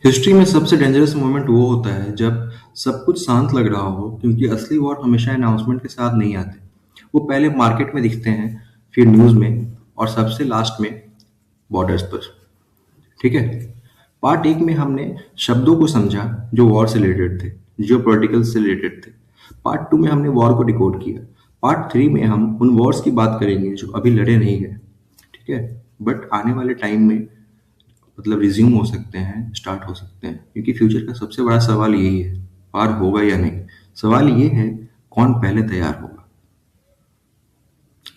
History में सबसे dangerous moment वो होता है जब सब कुछ शांत लग रहा हो, क्योंकि असली वॉर हमेशा अनाउंसमेंट के साथ नहीं आते। वो पहले मार्केट में दिखते हैं, फिर न्यूज़ में, और सबसे लास्ट में बॉर्डर्स पर। ठीक है। पार्ट एक में हमने शब्दों को समझा जो वॉर से रिलेटेड थे, जियो पॉलिटिकल से रिलेटेड थे। पार्ट टू में हमने वॉर को डिकोड किया। पार्ट थ्री में हम उन वॉर्स की बात करेंगे जो अभी लड़े नहीं गए। ठीक है। बट आने वाले टाइम में रिज्यूम हो सकते हैं, स्टार्ट हो सकते हैं, क्योंकि फ्यूचर का सबसे बड़ा सवाल यही है, पार होगा या नहीं। सवाल ये है, कौन पहले तैयार होगा।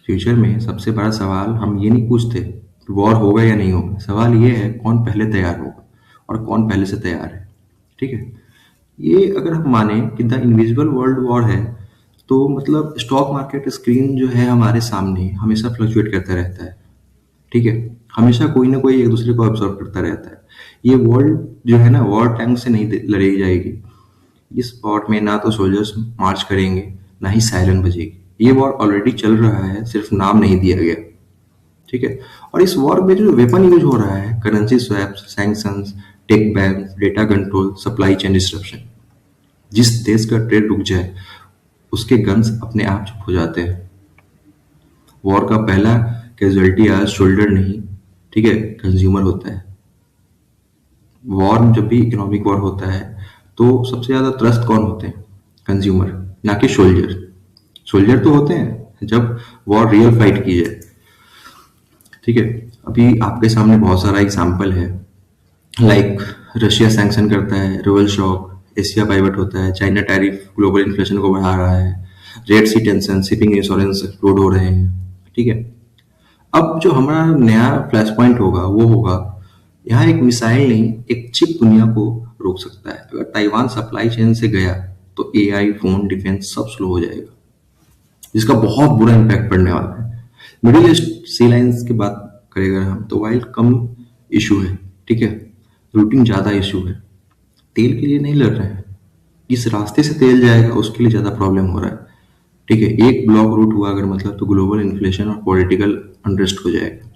फ्यूचर में सबसे बड़ा सवाल हम ये नहीं पूछते वॉर होगा या नहीं होगा, सवाल ये है कौन पहले तैयार होगा और कौन पहले से तैयार है। ठीक है। ये अगर हम माने कि द इनविजिबल वर्ल्ड वॉर है, तो स्टॉक मार्केट स्क्रीन जो है हमारे सामने हमेशा फ्लक्चुएट करता रहता है। ठीक है। हमेशा कोई ना कोई एक दूसरे को ऑब्जर्व करता रहता है। ये वर्ल्ड जो है ना, वॉर टैंक से नहीं लड़ी जाएगी। इस वॉर में ना तो सोल्जर्स मार्च करेंगे, ना ही सायरन बजेगी। ये वॉर ऑलरेडी चल रहा है, सिर्फ नाम नहीं दिया गया। ठीक है। और इस वॉर में जो वेपन यूज हो रहा है, currency swaps, sanctions, tech ban, data control, supply chain disruption. जिस देश का ट्रेड रुक जाए उसके गन्स अपने आप चुप हो जाते हैं। वॉर का पहला कैजुअलिटी आज शोल्डर नहीं, ठीक है, कंज्यूमर होता है। वॉर जब भी इकोनॉमिक वॉर होता है तो सबसे ज्यादा त्रस्त कौन होते हैं? कंज्यूमर, ना कि सोल्जर। सोल्जर तो होते हैं जब वॉर रियल फाइट की जाए। ठीक है। अभी आपके सामने बहुत सारा एग्जाम्पल है, लाइक रशिया सैंक्शन करता है, रोयल शॉक, एशिया पाइवट होता है, चाइना टैरिफ ग्लोबल इन्फ्लेशन को बढ़ा रहा है, रेड सी टेंशन, शिपिंग इंश्योरेंस एक्सप्लोड हो रहे हैं। ठीक है। अब जो हमारा नया फ्लैश पॉइंट होगा वो होगा, यहाँ एक मिसाइल नहीं, एक चिप दुनिया को रोक सकता है। अगर ताइवान सप्लाई चेन से गया तो एआई, फोन, डिफेंस सब स्लो हो जाएगा, जिसका बहुत बुरा इम्पैक्ट पड़ने वाला है। मिडिल ईस्ट सी लाइन्स की बात करें अगर हम, तो वाइल कम इशू है, ठीक है, रूटिंग ज़्यादा इशू है। तेल के लिए नहीं लड़ रहे हैं, इस रास्ते से तेल जाएगा उसके लिए ज़्यादा प्रॉब्लम हो रहा है। ठीक है। एक ब्लॉक रूट हुआ अगर तो ग्लोबल इन्फ्लेशन और पॉलिटिकल अनरेस्ट हो जाएगा।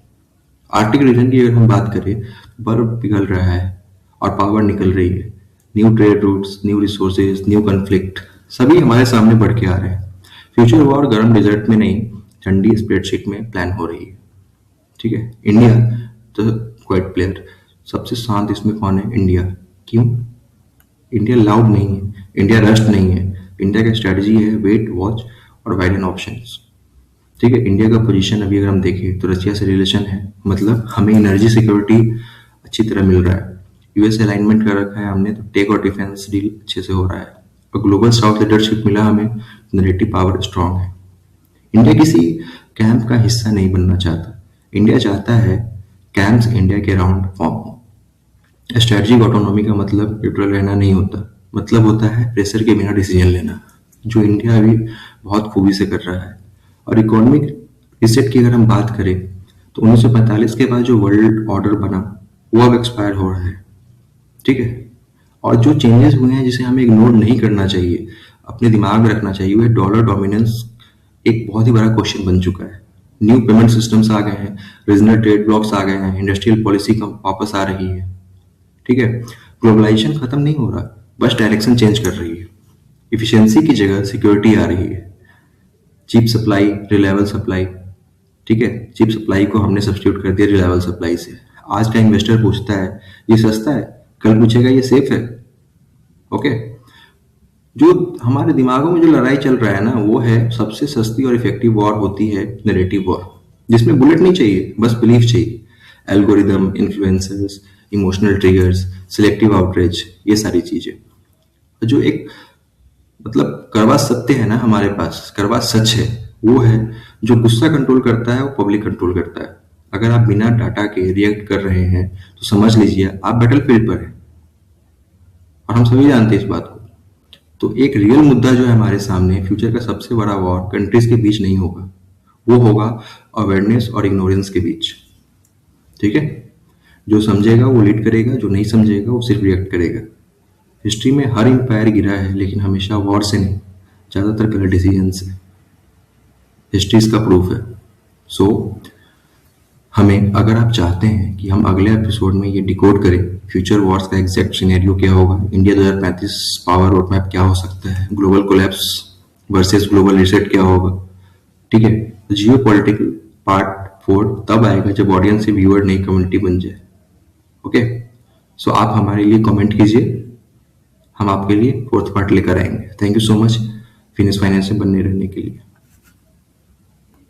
आर्कटिक रीजन की अगर हम बात करें, बर्फ पिघल रहा है और पावर निकल रही है। New trade routes, new resources, new conflict, सभी हमारे सामने बढ़ के आ रहे हैं। फ्यूचर वॉर गर्म डिजर्ट में नहीं, ठंडी स्प्रेडशीट में प्लान हो रही है। ठीक है। इंडिया द क्वाइट प्लेयर, सबसे शांत इसमें कौन है? इंडिया। क्यों? इंडिया लाउड नहीं है, इंडिया रस्ट नहीं है। इंडिया का स्ट्रेटजी है वेट, वॉच और वाइड एन ऑप्शंस। ठीक है। इंडिया का पोजीशन अभी अगर हम देखें तो रशिया से रिलेशन है, हमें एनर्जी सिक्योरिटी अच्छी तरह मिल रहा है। यूएस अलाइनमेंट कर रखा है हमने, तो टेक और डिफेंस डील अच्छे से हो रहा है। और ग्लोबल साउथ लीडरशिप मिला हमें, नैरेटिव पावर स्ट्रांग है। इंडिया किसी कैंप का हिस्सा नहीं बनना चाहता। इंडिया चाहता है कैंप्स इंडिया के अराउंड फॉर्म हो। स्ट्रेटजिक ऑटोनॉमी का न्यूट्रल रहना नहीं होता, होता है प्रेशर के बिना डिसीजन लेना, जो इंडिया अभी बहुत खूबी से कर रहा है। और इकोनॉमिक रिसेट की अगर हम बात करें तो 1945 के बाद जो वर्ल्ड ऑर्डर बना वो अब एक्सपायर हो रहा है। ठीक है। और जो चेंजेस हुए हैं जिसे हमें इग्नोर नहीं करना चाहिए, अपने दिमाग में रखना चाहिए, वो है डॉलर डोमिनेंस एक बहुत ही बड़ा क्वेश्चन बन चुका है। न्यू पेमेंट सिस्टम्स आ गए हैं, रीजनल ट्रेड ब्लॉक्स आ गए हैं, इंडस्ट्रियल पॉलिसी वापस आ रही है। ठीक है। ग्लोबलाइजेशन खत्म नहीं हो रहा, बस डायरेक्शन चेंज कर रही है। इफिशियंसी की जगह सिक्योरिटी आ रही है। Cheap supply, reliable supply. ठीक है। चीप सप्लाई को हमने सब्स्टिट्यूट कर दिया रिलायबल सप्लाई से। आज का इन्वेस्टर पूछता है ये सस्ता है, कल पूछेगा ये सेफ है। ओके। जो हमारे दिमागों में जो लड़ाई चल रहा है ना, वो है सबसे सस्ती और इफेक्टिव वॉर होती है नैरेटिव वॉर, जिसमें बुलेट नहीं चाहिए, बस बिलीफ चाहिए। Algorithm, influencers, emotional triggers, selective outreach, ये सारी चीजें जो एक कड़वा सत्य है ना हमारे पास, कड़वा सच है, वो है जो गुस्सा कंट्रोल करता है वो पब्लिक कंट्रोल करता है। अगर आप बिना डाटा के रिएक्ट कर रहे हैं तो समझ लीजिए आप बैटलफील्ड पर हैं, और हम सभी जानते हैं इस बात को। तो एक रियल मुद्दा जो है हमारे सामने, फ्यूचर का सबसे बड़ा वॉर कंट्रीज के बीच नहीं होगा, वो होगा अवेयरनेस और इग्नोरेंस के बीच। ठीक है। जो समझेगा वो लीड करेगा, जो नहीं समझेगा वो सिर्फ रिएक्ट करेगा। हिस्ट्री में हर एम्पायर गिरा है, लेकिन हमेशा वॉर से नहीं, ज्यादातर गलत डिसीजन से। हिस्ट्री इसका प्रूफ है। सो हमें, अगर आप चाहते हैं कि हम अगले एपिसोड में ये डिकोड करें फ्यूचर वॉर्स का एग्जैक्ट सिनेरियो क्या होगा, इंडिया 2035 पावर रोड मैप क्या हो सकता है, global collapse versus global reset क्या होगा, ठीक है, तो जियो पॉलिटिकल पार्ट 4 तब आएगा जब ऑडियंस से व्यूअर नई कम्युनिटी बन जाए। ओके, सो आप हमारे लिए कमेंट कीजिए, हम आपके लिए 4th पार्ट लेकर आएंगे। Thank you so much finish finance में बनने रहने के लिए।